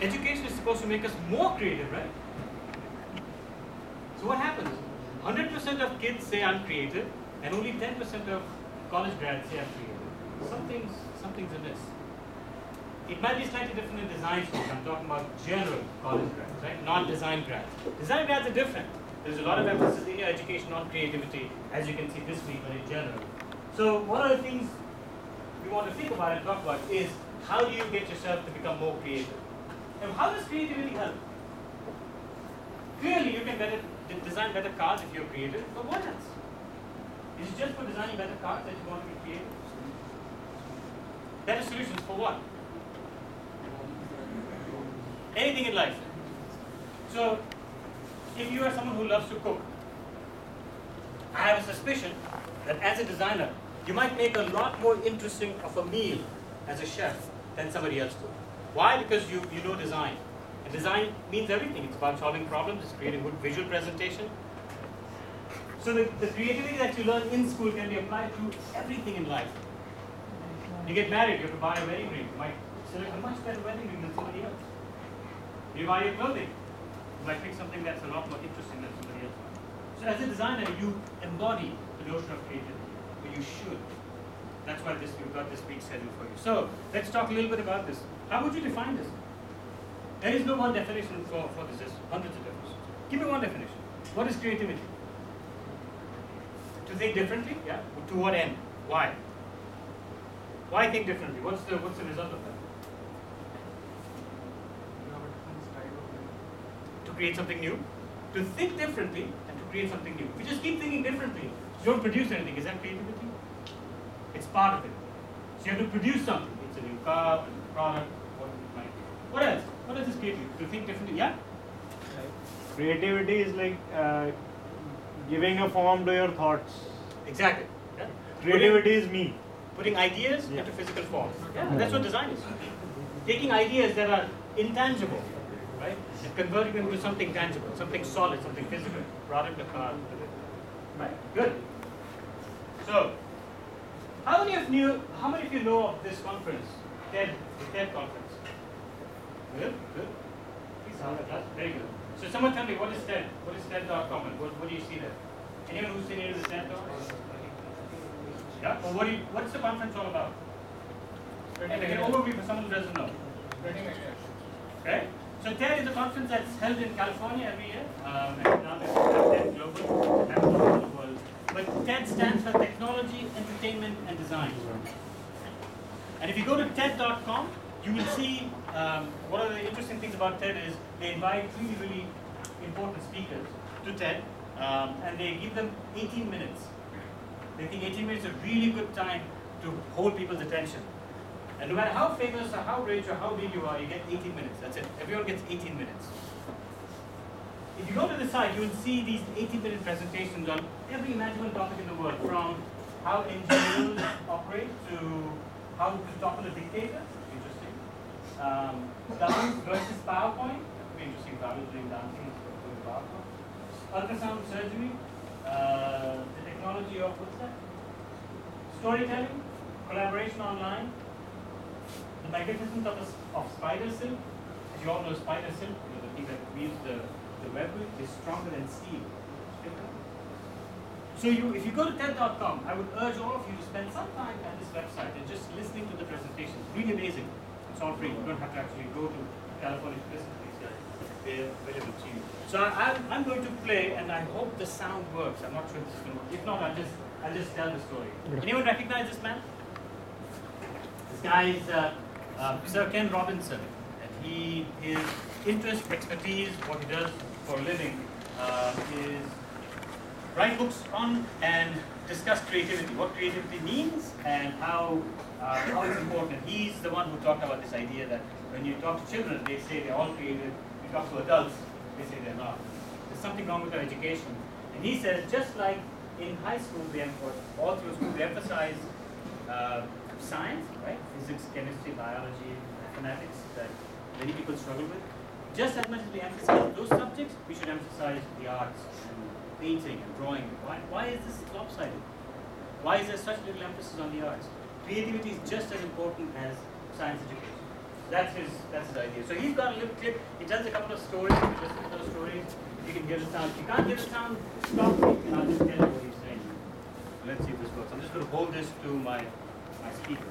Education is supposed to make us more creative, right? So what happens? 100% of kids say I'm creative, and only 10% of college grads say I'm creative. Something's amiss. It might be slightly different in design schools. I'm talking about general college grads, right? Not design grads. Design grads are different. There's a lot of emphasis in your education on creativity, as you can see this week, but in general. So one of the things we want to think about and talk about is how do you get yourself to become more creative? And how does creativity help? Clearly, you can design better cars if you're creative, but what else? Is it just for designing better cars that you want to be creative? Better solutions for what? Anything in life. So, if you are someone who loves to cook, I have a suspicion that as a designer, you might make a lot more interesting of a meal as a chef than somebody else could. Why? Because you know design. And design means everything. It's about solving problems, it's creating good visual presentation. So the creativity that you learn in school can be applied to everything in life. You get married, you have to buy a wedding ring. You might select a much better wedding ring than somebody else. You buy your clothing. You might pick something that's a lot more interesting than somebody else. So as a designer, you embody the notion of creativity, or you should. That's why we've got this week scheduled for you. So let's talk a little bit about this. How would you define this? There is no one definition for this. There's hundreds of definitions. Give me one definition. What is creativity? To think differently? Yeah. To what end? Why? Why think differently? What's the result of that? To create something new. To think differently and to create something new. If you just keep thinking differently, you don't produce anything. Is that creativity? It's part of it. So you have to produce something. It's a new car, a new product, what it might be. What else? What else is creativity? To think differently? Yeah? Creativity is like giving a form to your thoughts. Exactly. Yeah? Creativity is me. Putting ideas into physical form. Yeah, that's what design is. Taking ideas that are intangible, right, and converting them to something tangible, something solid, something physical. Product, a car. Right? Good. So, how many of you know of this conference, TED, the TED conference? Good, good. Please sound like that. Very good. So someone tell me, what is TED? What is TED.com and what do you see there? Anyone who's seen any of the TED talks? Yeah? Or what's the conference all about? Like an overview for someone who doesn't know. Okay? So TED is a conference that's held in California every year. And now there's TED Global, and all over the world. But TED stands for Technology, Entertainment, and Design. And if you go to TED.com, you will see one of the interesting things about TED is they invite three really important speakers to TED, and they give them 18 minutes. They think 18 minutes is a really good time to hold people's attention. And no matter how famous or how rich or how big you are, you get 18 minutes. That's it. Everyone gets 18 minutes. If you go to the site, you will see these 18-minute presentations on every imaginable topic in the world, from how NGOs operate to how to talk to the dictator. Interesting. Dance versus PowerPoint. Very interesting. Travel doing dancing with PowerPoint. Ultrasound surgery. The technology of what's that? Storytelling. Collaboration online. The magnificence of spider silk. As you all know, spider silk, the thing that weaves the web with, is stronger than steel. So if you go to TED.com, I would urge all of you to spend some time at this website and just listening to the presentations. Really amazing. It's all free. You don't have to actually go to California to listen to these guys. They're available to you. So I'm going to play, and I hope the sound works. I'm not sure if this is going to work. If not, I'll just tell the story. Anyone recognize this man? This guy is Sir Ken Robinson. And his interest, expertise, what he does for a living is write books on and discuss creativity, what creativity means and how it's important. He's the one who talked about this idea that when you talk to children, they say they're all creative. You talk to adults, they say they're not. There's something wrong with our education. And he says, just like in high school, all through school, they emphasize science, right? Physics, chemistry, biology, mathematics that many people struggle with. Just as much as we emphasize those subjects, we should emphasize the arts and painting and drawing. Why is this lopsided? Why is there such little emphasis on the arts? Creativity is just as important as science education. That's his idea. So he's got a little clip. He tells a couple of stories. You can listen to those stories. You can get a sound. If you can't get a sound, stop me and I'll just tell you what he's saying. Let's see if this works. I'm just going to hold this to my speaker.